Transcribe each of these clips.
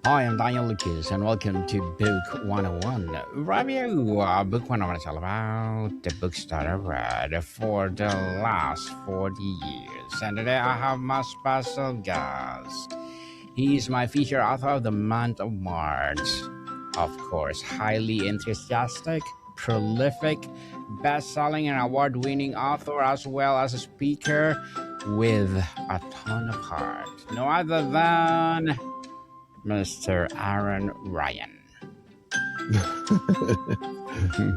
Hi, I'm Daniel Lucas, and welcome to Book 101 Review. Book 101 is all about the books that I read for the last 40 years. And today I have my special guest. He is my feature author of the month of March. Of course, highly enthusiastic, prolific, best-selling and award-winning author as well as a speaker with a ton of heart. No other than Mr. Aaron Ryan.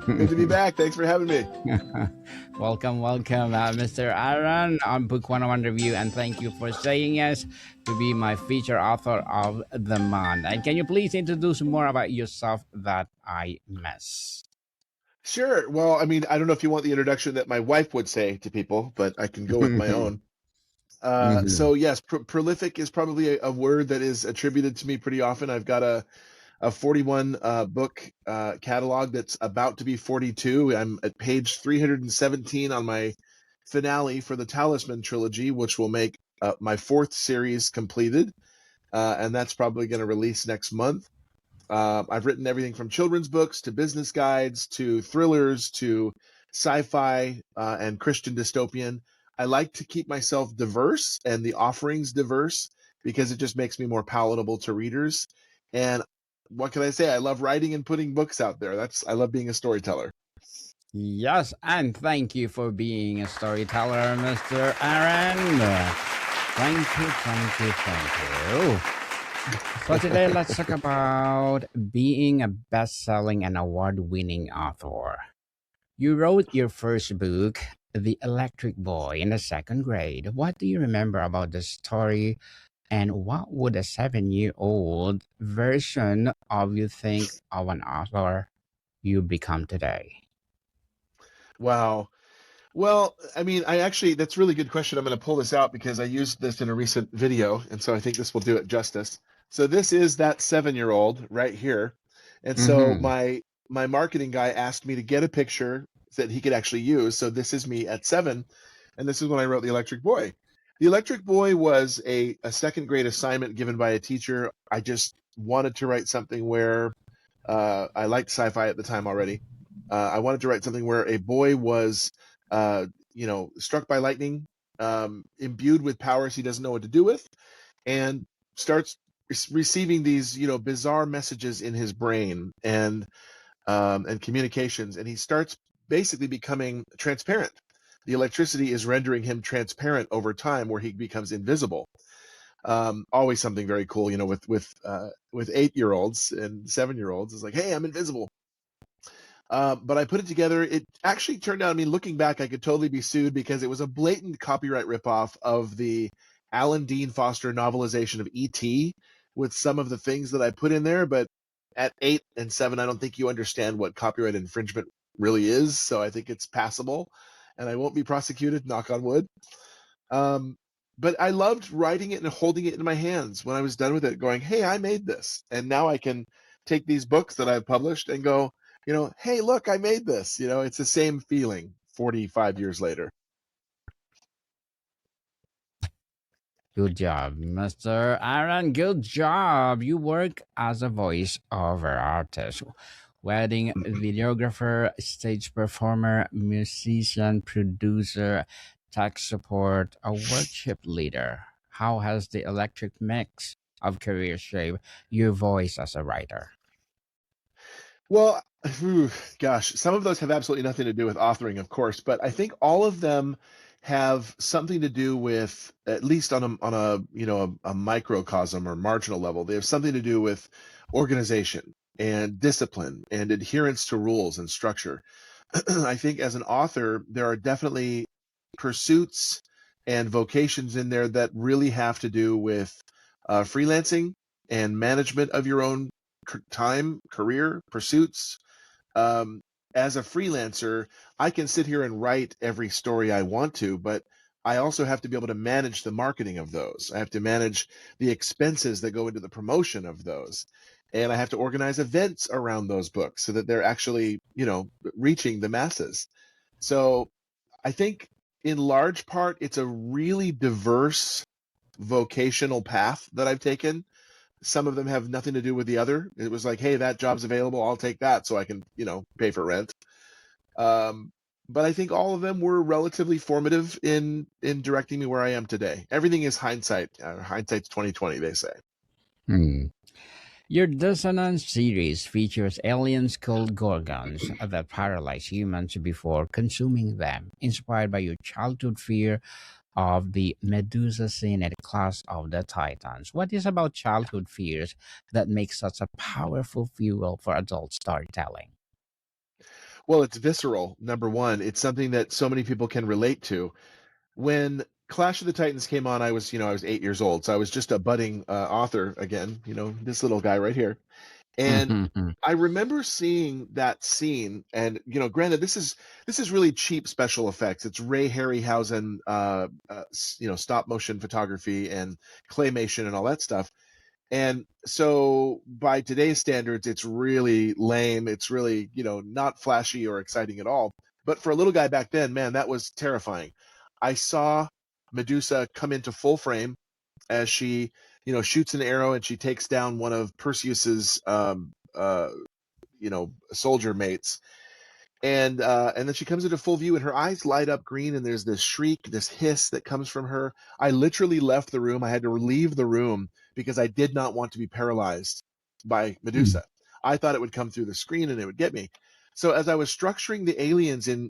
Good to be back. Thanks for having me. welcome, Mr. Aaron, on Book 101 Review, and thank you for saying yes to be my feature author of the month. And can you please introduce more about yourself that I missed? Sure. Well, I mean, I don't know if you want the introduction that my wife would say to people, but I can go with my own. So yes, prolific is probably a word that is attributed to me pretty often. I've got a 41 book catalog that's about to be 42. I'm at page 317 on my finale for the Talisman trilogy, which will make my fourth series completed, and that's probably going to release next month. I've written everything from children's books to business guides to thrillers to sci-fi and Christian dystopian. I like to keep myself diverse and the offerings diverse because it just makes me more palatable to readers. And what can I say? I love writing and putting books out there. I love being a storyteller. Yes, and thank you for being a storyteller, Mr. Aaron. Thank you. So today, let's talk about being a best-selling and award-winning author. You wrote your first book, The Electric Boy, in the second grade. What do you remember about the story, and what would a 7-year-old version of you think of an author you become today? Wow. Well, I mean, that's a really good question. I'm going to pull this out because I used this in a recent video, and so I think this will do it justice. So this is that 7-year-old right here. And so Mm-hmm. my marketing guy asked me to get a picture that he could actually use. So this is me at 7, and this is when I wrote The Electric Boy. The Electric Boy was a second grade assignment given by a teacher. I just wanted to write something where I liked sci-fi at the time already. I wanted to write something where a boy was struck by lightning, imbued with powers he doesn't know what to do with, and starts receiving these, bizarre messages in his brain and communications, and he starts basically becoming transparent. The electricity is rendering him transparent over time, where he becomes invisible. Always something very cool, with 8-year-olds and 7-year-olds. It's like, hey, I'm invisible. But I put it together. It actually turned out, I mean, looking back, I could totally be sued because it was a blatant copyright ripoff of the Alan Dean Foster novelization of E.T. with some of the things that I put in there. But at 8 and 7, I don't think you understand what copyright infringement really is. So I think it's passable, and I won't be prosecuted, knock on wood. But I loved writing it and holding it in my hands when I was done with it, going, hey, I made this. And now I can take these books that I've published and go, hey, look, I made this. It's the same feeling 45 years later. Good job, Mr. Aaron. Good job. You work as a voice-over artist, wedding videographer, stage performer, musician, producer, tech support, a worship leader. How has the electric mix of careers shaped your voice as a writer? Well, gosh, some of those have absolutely nothing to do with authoring, of course, but I think all of them have something to do with, at least on a microcosm or marginal level, they have something to do with organization and discipline and adherence to rules and structure. I think as an author, there are definitely pursuits and vocations in there that really have to do with freelancing and management of your own time, career, pursuits. Um, as a freelancer, I can sit here and write every story I want to, but I also have to be able to manage the marketing of those. I have to manage the expenses that go into the promotion of those. And I have to organize events around those books so that they're actually, reaching the masses. So I think in large part, it's a really diverse vocational path that I've taken. Some of them have nothing to do with the other. It was like, hey, that job's available. I'll take that so I can, pay for rent. But I think all of them were relatively formative in directing me where I am today. Everything is hindsight. Hindsight's 2020, they say. Hmm. Your Dissonance series features aliens called Gorgons that paralyze humans before consuming them, inspired by your childhood fear of the Medusa scene at Class of the Titans. What is about childhood fears that makes such a powerful fuel for adult storytelling? Well, it's visceral. Number one, it's something that so many people can relate to. When Clash of the Titans came on, I was 8 years old, so I was just a budding author again. This little guy right here. And I remember seeing that scene, and granted, this is really cheap special effects. It's Ray Harryhausen, stop motion photography and claymation and all that stuff. And so, by today's standards, it's really lame. It's really not flashy or exciting at all. But for a little guy back then, man, that was terrifying. I saw Medusa come into full frame as she shoots an arrow and she takes down one of Perseus's soldier mates, and then she comes into full view and her eyes light up green and there's this shriek, this hiss that comes from her. I literally left the room. I had to leave the room because I did not want to be paralyzed by Medusa. I thought it would come through the screen and it would get me. So as I was structuring the aliens in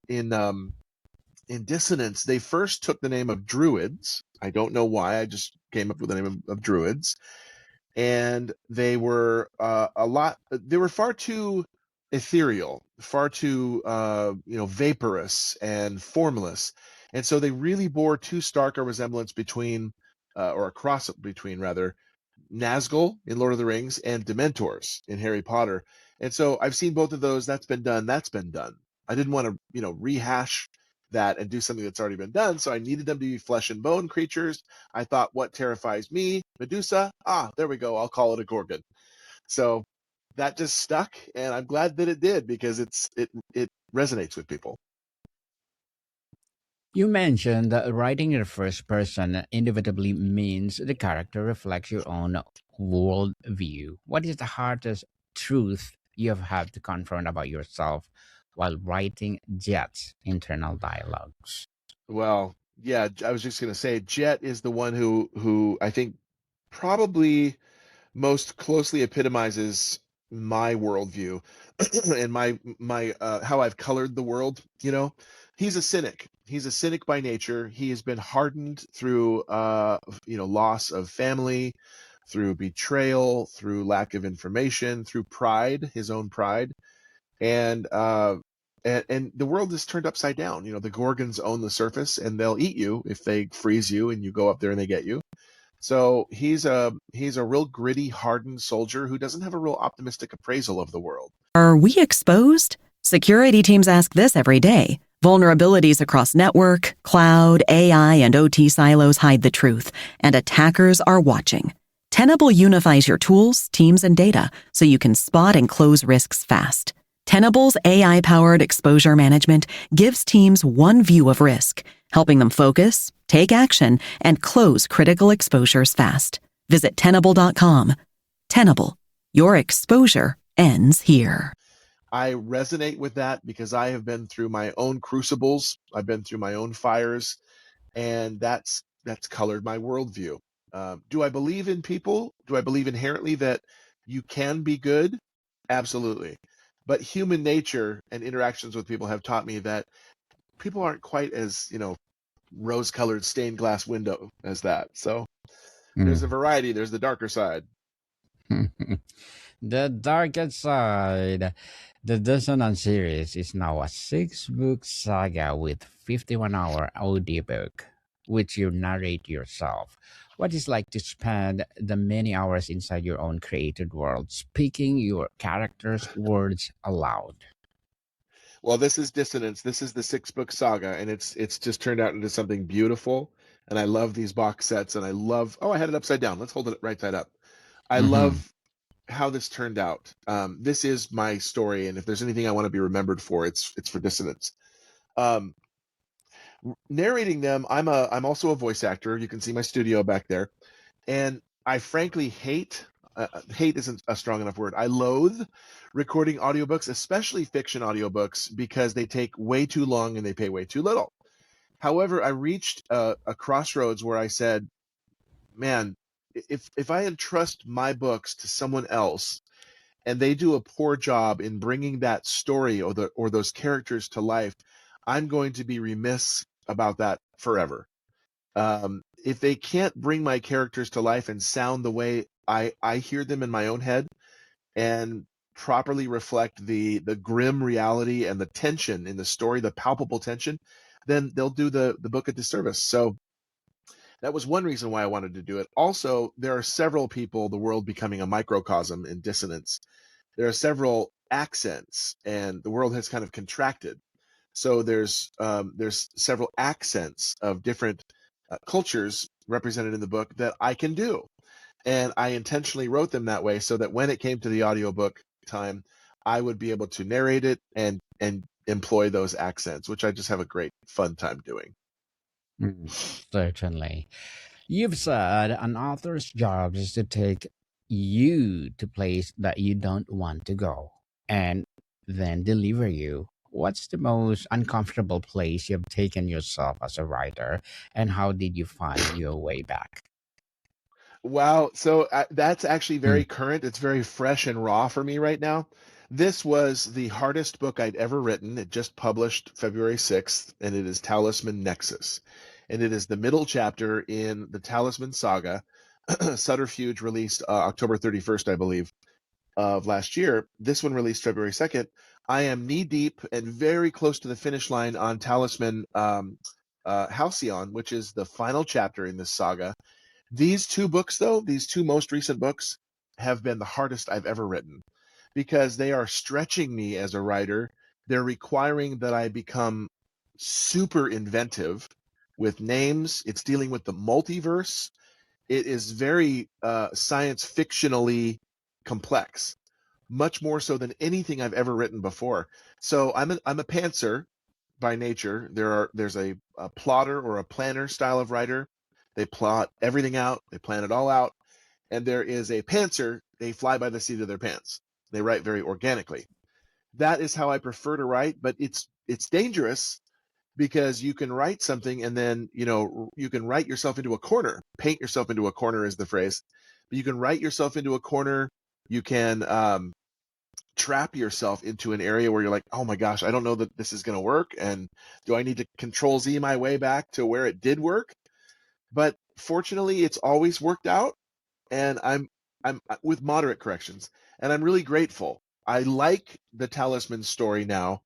Dissonance, they first took the name of Druids. I don't know why. I just came up with the name of Druids, and they were They were far too ethereal, far too vaporous and formless, and so they really bore too stark a resemblance between, or a cross between rather, Nazgul in Lord of the Rings and Dementors in Harry Potter. And so I've seen both of those. That's been done. That's been done. I didn't want to, rehash that and do something that's already been done. So I needed them to be flesh and bone creatures. I thought, what terrifies me? Medusa? Ah, there we go. I'll call it a Gorgon. So that just stuck, and I'm glad that it did because it resonates with people. You mentioned that writing in the first person inevitably means the character reflects your own worldview. What is the hardest truth you have had to confront about yourself while writing Jet's internal dialogues? Well, yeah, I was just gonna say Jet is the one who I think probably most closely epitomizes my worldview and my how I've colored the world. He's a cynic. He's a cynic by nature. He has been hardened through loss of family, through betrayal, through lack of information, through pride, his own pride, and the world is turned upside down. The Gorgons own the surface, and they'll eat you if they freeze you and you go up there and they get you. So he's a real gritty, hardened soldier who doesn't have a real optimistic appraisal of the world. Are we exposed? Security teams ask this every day. Vulnerabilities across network, cloud, AI, and OT silos hide the truth, and attackers are watching. Tenable unifies your tools, teams, and data so you can spot and close risks fast. Tenable's AI-powered exposure management gives teams one view of risk, helping them focus, take action, and close critical exposures fast. Visit Tenable.com. Tenable, your exposure ends here. I resonate with that because I have been through my own crucibles. I've been through my own fires, and that's colored my worldview. Do I believe in people? Do I believe inherently that you can be good? Absolutely. But human nature and interactions with people have taught me that people aren't quite as, rose-colored stained glass window as that. So there's a variety. There's the darker side. The Darker Side. The Dissonance series is now a six-book saga with 51-hour audiobook, which you narrate yourself. What is like to spend the many hours inside your own created world, speaking your characters' words aloud? Well, this is Dissonance. This is the six-book saga, and it's just turned out into something beautiful. And I love these box sets, and I love. Oh, I had it upside down. Let's hold it right side up. I Mm-hmm. love how this turned out. This is my story, and if there's anything I want to be remembered for, it's for Dissonance. Um, Narrating them, I'm also a voice actor. You can see my studio back there, and I frankly hate hate isn't a strong enough word. I loathe recording audiobooks, especially fiction audiobooks, because they take way too long and they pay way too little. However, I reached a crossroads where I said, man, if I entrust my books to someone else and they do a poor job in bringing that story or those characters to life, I'm going to be remiss about that forever. If they can't bring my characters to life and sound the way I hear them in my own head and properly reflect the grim reality and the tension in the story, the palpable tension, then they'll do the book a disservice. So that was one reason why I wanted to do it. Also, there are several people, the world becoming a microcosm in dissonance. There are several accents, and the world has kind of contracted. So there's several accents of different cultures represented in the book that I can do, and I intentionally wrote them that way so that when it came to the audiobook time, I would be able to narrate it and employ those accents, which I just have a great fun time doing. Mm, certainly. You've said an author's job is to take you to place that you don't want to go and then deliver you. What's the most uncomfortable place you've taken yourself as a writer, and how did you find your way back? Wow. So that's actually Mm, very current. It's very fresh and raw for me right now. This was the hardest book I'd ever written. It just published February 6th, and it is Talisman Nexus. And it is the middle chapter in the Talisman saga. Subterfuge released October 31st, I believe, of last year. This one released February 2nd. I am knee deep and very close to the finish line on Talisman Halcyon, which is the final chapter in this saga. These two books, though, these two most recent books, have been the hardest I've ever written because they are stretching me as a writer. They're requiring that I become super inventive with names. It's dealing with the multiverse. It is very science fictionally complex, much more so than anything I've ever written before. So I'm a pantser by nature. There's a plotter or a planner style of writer. They plot everything out, they plan it all out. And there is a pantser, they fly by the seat of their pants. They write very organically. That is how I prefer to write, but it's dangerous because you can write something and then, you can write yourself into a corner. Paint yourself into a corner is the phrase. But you can write yourself into a corner. You can trap yourself into an area where you're like, oh my gosh, I don't know that this is going to work. And do I need to control Z my way back to where it did work? But fortunately, it's always worked out, and I'm with moderate corrections, and I'm really grateful. I like the Talisman story now.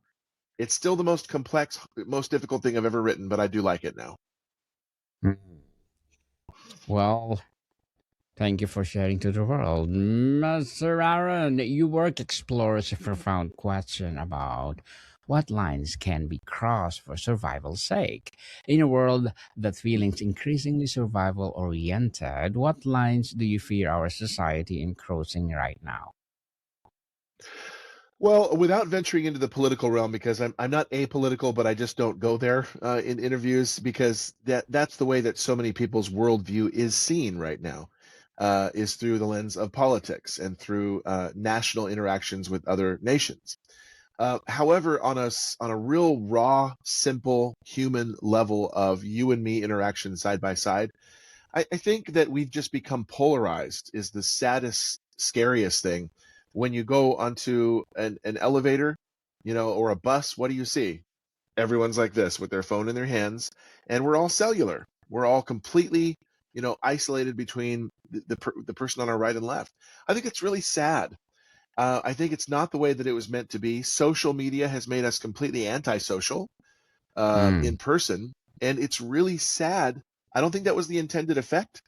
It's still the most complex, most difficult thing I've ever written, but I do like it now. mm. Well, thank you for sharing to the world. Mr. Aaron, your work explores a profound question about what lines can be crossed for survival's sake. In a world that feels increasingly survival oriented, what lines do you fear our society is crossing right now? Well, without venturing into the political realm, because I'm not apolitical, but I just don't go there in interviews because that's the way that so many people's worldview is seen right now, is through the lens of politics and through national interactions with other nations. However, on a real raw, simple human level of you and me interaction side by side, I think that we've just become polarized is the saddest, scariest thing. When you go onto an elevator, or a bus, what do you see? Everyone's like this with their phone in their hands, and we're all cellular. We're all completely, isolated between the person on our right and left. I think it's really sad. I think it's not the way that it was meant to be. Social media has made us completely antisocial Mm, in person, and it's really sad. I don't think that was the intended effect,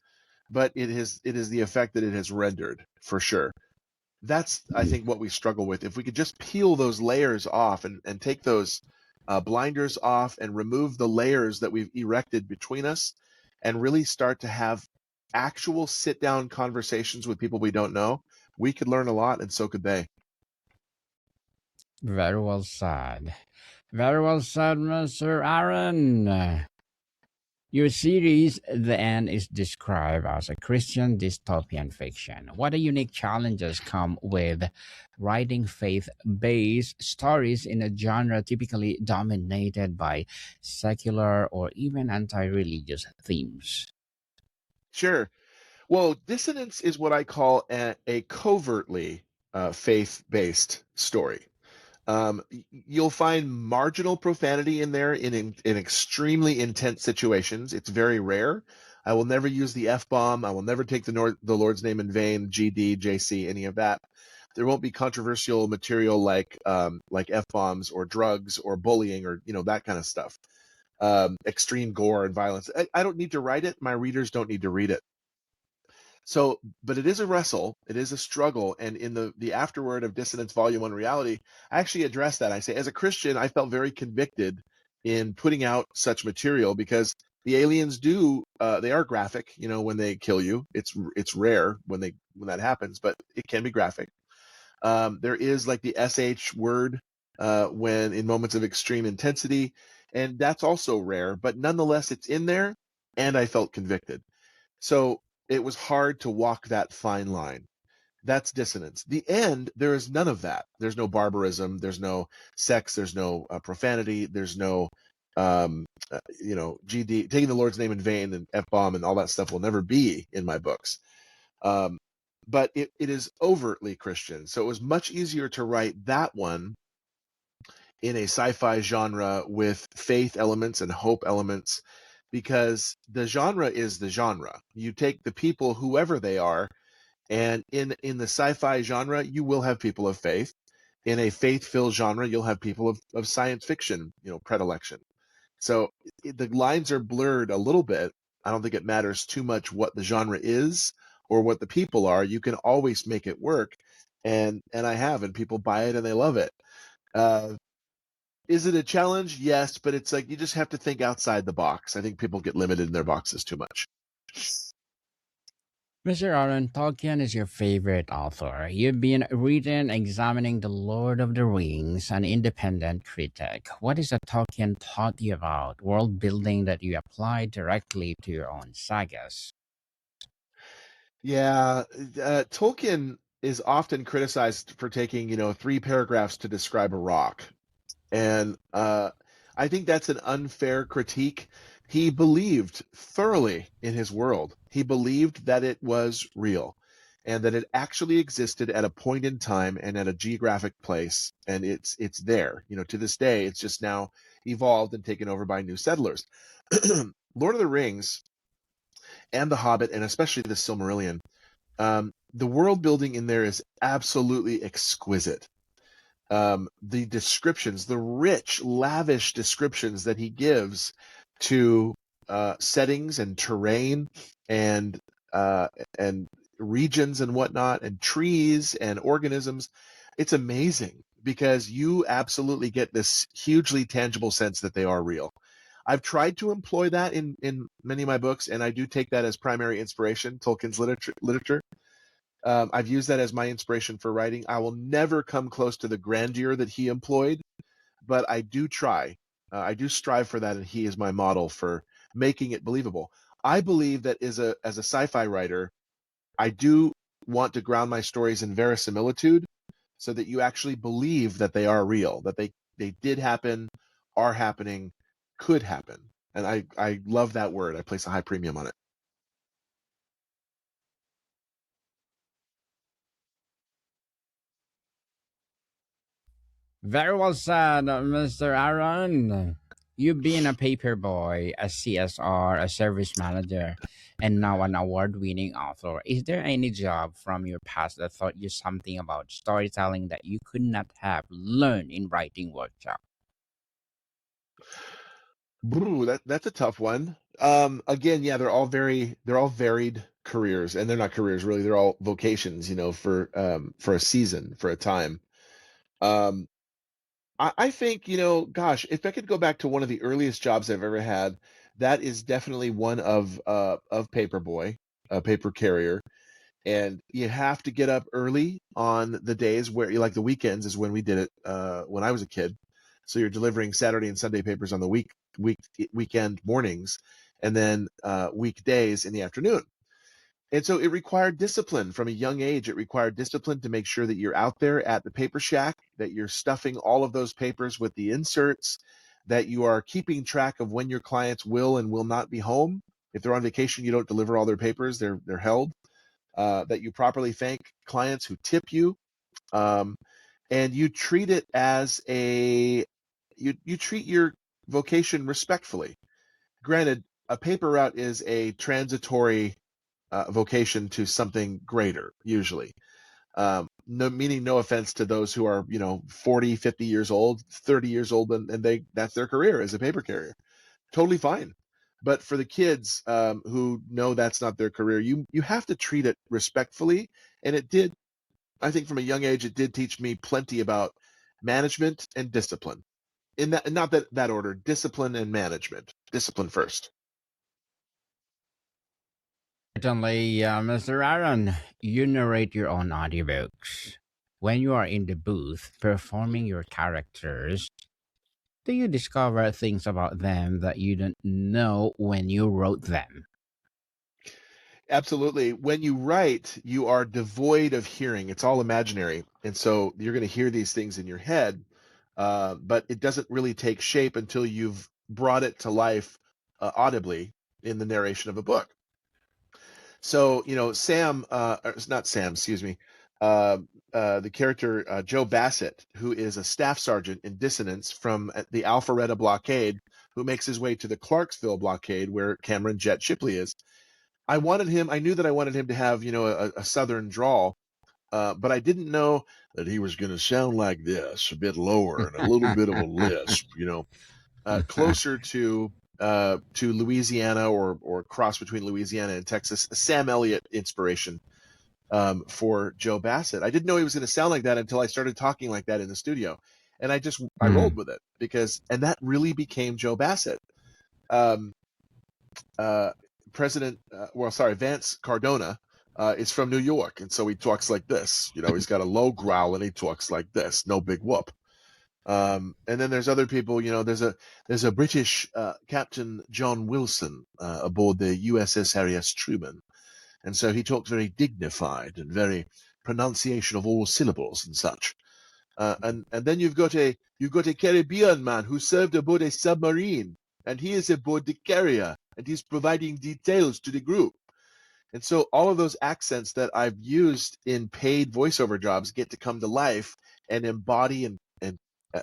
but it is the effect that it has rendered for sure. That's, I mm. think, what we struggle with. If we could just peel those layers off and take those blinders off and remove the layers that we've erected between us and really start to have actual sit down conversations with people we don't know, we could learn a lot, and so could they. Very well said. Very well said, Mr. Aaron. Your series, The End, is described as a Christian dystopian fiction. What a unique challenges come with writing faith based stories in a genre typically dominated by secular or even anti religious themes. Sure. Well, dissonance is what I call a covertly faith-based story. You'll find marginal profanity in there in extremely intense situations. It's very rare. I will never use the F bomb. I will never take the Lord's name in vain, GD, JC, any of that. There won't be controversial material like F bombs or drugs or bullying or that kind of stuff. Extreme gore and violence. I don't need to write it. My readers don't need to read it. So, but it is a wrestle, it is a struggle. And in the afterword of Dissonance Volume 1 Reality, I actually address that. I say, as a Christian, I felt very convicted in putting out such material because the aliens they are graphic, when they kill you. It's rare when that happens, but it can be graphic. There is like the SH word when in moments of extreme intensity, and that's also rare, but nonetheless, it's in there, and I felt convicted. So it was hard to walk that fine line. That's dissonance. The end, there is none of that. There's no barbarism. There's no sex. There's no profanity. There's no, GD, taking the Lord's name in vain and F bomb and all that stuff will never be in my books. But it is overtly Christian. So it was much easier to write that one in a sci-fi genre with faith elements and hope elements because the genre is the genre. You take the people, whoever they are, and in the sci-fi genre, you will have people of faith. In a faith-filled genre, you'll have people of science fiction, predilection. So the lines are blurred a little bit. I don't think it matters too much what the genre is or what the people are. You can always make it work, and I have, and people buy it and they love it. Is it a challenge? Yes, but it's like you just have to think outside the box. I think people get limited in their boxes too much. Mr. Aaron, Tolkien is your favorite author. You've been reading, examining The Lord of the Rings, an independent critic. What is that Tolkien taught you about world building that you applied directly to your own sagas? Yeah, Tolkien is often criticized for taking, 3 paragraphs to describe a rock. And I think that's an unfair critique. He believed thoroughly in his world. He believed that it was real and that it actually existed at a point in time and at a geographic place. And it's there. To this day, it's just now evolved and taken over by new settlers. Lord of the Rings and The Hobbit, and especially the Silmarillion, the world building in there is absolutely exquisite. The descriptions, the rich, lavish descriptions that he gives to settings and terrain and regions and whatnot, and trees and organisms, it's amazing because you absolutely get this hugely tangible sense that they are real. I've tried to employ that in many of my books, and I do take that as primary inspiration, Tolkien's literature. I've used that as my inspiration for writing. I will never come close to the grandeur that he employed, but I do try. I do strive for that, and he is my model for making it believable. I believe that as a sci-fi writer, I do want to ground my stories in verisimilitude so that you actually believe that they are real, that they did happen, are happening, could happen. And I love that word. I place a high premium on it. Very well said, Mr. Aaron. You've been a paper boy, a CSR, a service manager, and now an award winning author. Is there any job from your past that taught you something about storytelling that you could not have learned in writing workshop? That's a tough one. Again, yeah, they're all varied careers, and they're not careers really. They're all vocations, for a season, for a time. Um, I think, gosh, if I could go back to one of the earliest jobs I've ever had, that is definitely one of paperboy, a paper carrier. And you have to get up early on the days where you like the weekends is when we did it when I was a kid. So you're delivering Saturday and Sunday papers on the weekend mornings, and then weekdays in the afternoon. And so it required discipline from a young age. It required discipline to make sure that you're out there at the paper shack, that you're stuffing all of those papers with the inserts, that you are keeping track of when your clients will and will not be home. If they're on vacation, you don't deliver all their papers, they're held. That you properly thank clients who tip you. And you treat it as you treat your vocation respectfully. Granted, a paper route is a transitory vocation to something greater, usually. Meaning no offense to those who are, 40, 50 years old, 30 years old, and that's their career as a paper carrier. Totally fine. But for the kids who know that's not their career, you have to treat it respectfully. And it did, I think from a young age, it did teach me plenty about management and discipline. In that, not that order, discipline and management. Discipline first. Certainly, Mr. Aaron, you narrate your own audiobooks. When you are in the booth performing your characters, do you discover things about them that you didn't know when you wrote them? Absolutely. When you write, you are devoid of hearing. It's all imaginary. And so you're going to hear these things in your head, but it doesn't really take shape until you've brought it to life audibly in the narration of a book. So, Sam, it's not Sam, excuse me, the character Joe Bassett, who is a staff sergeant in Dissonance from the Alpharetta blockade, who makes his way to the Clarksville blockade where Cameron Jet Shipley is. I knew that I wanted him to have, a Southern drawl, but I didn't know that he was going to sound like this, a bit lower and a little bit of a lisp, closer to Louisiana or cross between Louisiana and Texas, a Sam Elliott inspiration for Joe Bassett. I didn't know he was going to sound like that until I started talking like that in the studio. And I rolled with it and that really became Joe Bassett. Vance Cardona is from New York. And so he talks like this, he's got a low growl and he talks like this, no big whoop. And then there's other people, there's a British Captain John Wilson aboard the USS Harry S. Truman. And so he talks very dignified and very pronunciation of all syllables and such. And then you've got a Caribbean man who served aboard a submarine, and he is aboard the carrier, and he's providing details to the group. And so all of those accents that I've used in paid voiceover jobs get to come to life and embody and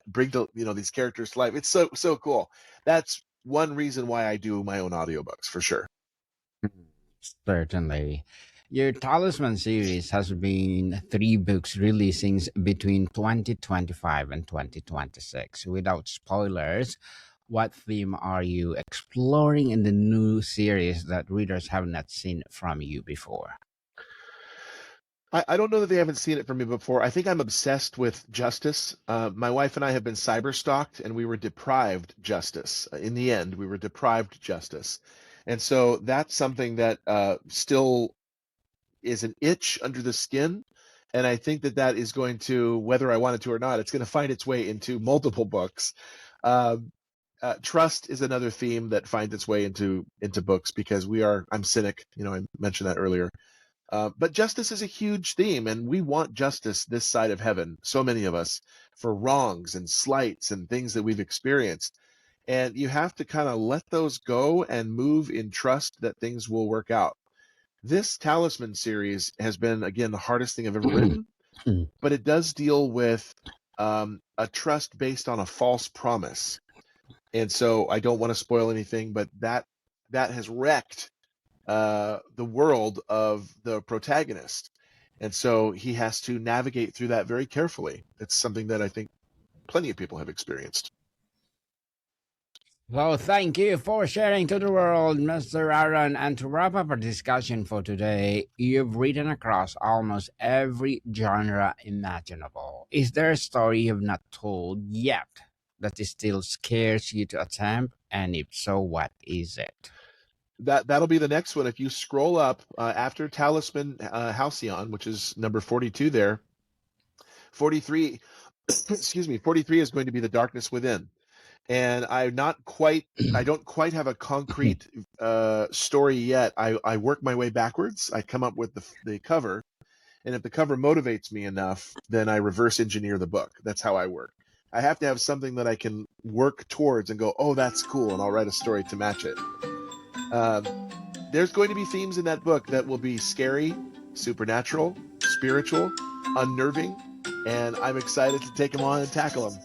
bring these characters to life. It's so cool. That's one reason why I do my own audiobooks, for sure. Certainly. Your Talisman series has been 3 books releasing between 2025 and 2026. Without spoilers, what theme are you exploring in the new series that readers have not seen from you before? I don't know that they haven't seen it from me before. I think I'm obsessed with justice. My wife and I have been cyber stalked, and we were deprived justice. In the end, we were deprived justice. And so that's something that still is an itch under the skin. And I think that is going to, whether I want it to or not, it's going to find its way into multiple books. Trust is another theme that finds its way into books because I'm cynic. I mentioned that earlier. But justice is a huge theme, and we want justice this side of heaven, so many of us, for wrongs and slights and things that we've experienced. And you have to kind of let those go and move in trust that things will work out. This Talisman series has been, again, the hardest thing I've ever written, but it does deal with a trust based on a false promise. And so I don't want to spoil anything, but that has wrecked the world of the protagonist. And so he has to navigate through that very carefully. It's something that I think plenty of people have experienced. Well, thank you for sharing to the world, Mr. Aaron. And to wrap up our discussion for today, you've written across almost every genre imaginable. Is there a story you've not told yet that still scares you to attempt? And if so, what is it? That'll be the next one. If you scroll up after Talisman Halcyon, which is number 42 there, 43, excuse me, 43 is going to be The Darkness Within. and I don't quite have a concrete story yet. I work my way backwards. I come up with the cover, and if the cover motivates me enough, then I reverse engineer the book. That's how I work. I have to have something that I can work towards and go, oh, that's cool, and I'll write a story to match it. There's going to be themes in that book that will be scary, supernatural, spiritual, unnerving, and I'm excited to take them on and tackle them.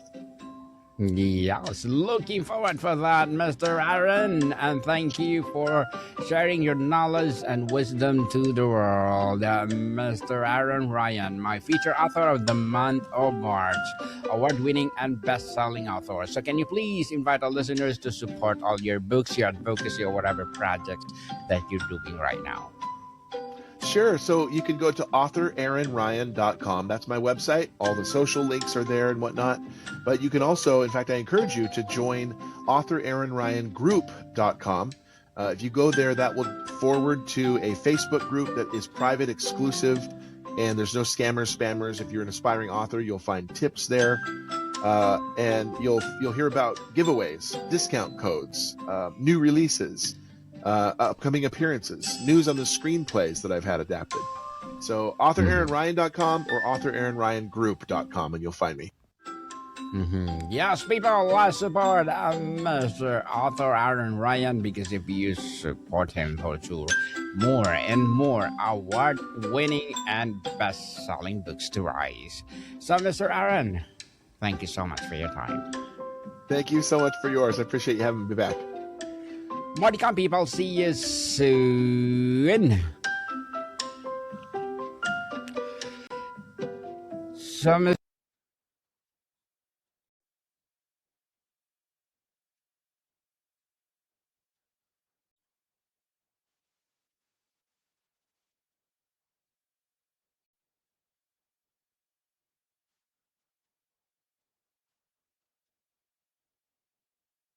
Yes, looking forward for that, Mr. Aaron, and thank you for sharing your knowledge and wisdom to the world. Mr. Aaron Ryan, my feature author of the month of March, award-winning and best-selling author. So can you please invite our listeners to support all your books, your advocacy, or whatever projects that you're doing right now? Sure. So you can go to authoraaronryan.com. That's my website. All the social links are there and whatnot. But you can also, in fact, I encourage you to join authoraaronryangroup.com. If you go there, that will forward to a Facebook group that is private, exclusive, and there's no scammers, spammers. If you're an aspiring author, you'll find tips there. And you'll hear about giveaways, discount codes, new releases, upcoming appearances, news on the screenplays that I've had adapted. So authoraaronryan.com or authoraaronryangroup.com, and you'll find me. Yes, people, let's support Mr. Author Aaron Ryan, because if you support him for sure, more and more award-winning and best-selling books to rise. So, Mr. Aaron, thank you so much for your time. Thank you so much for yours. I appreciate you having me back. More to come, people. See you soon. So,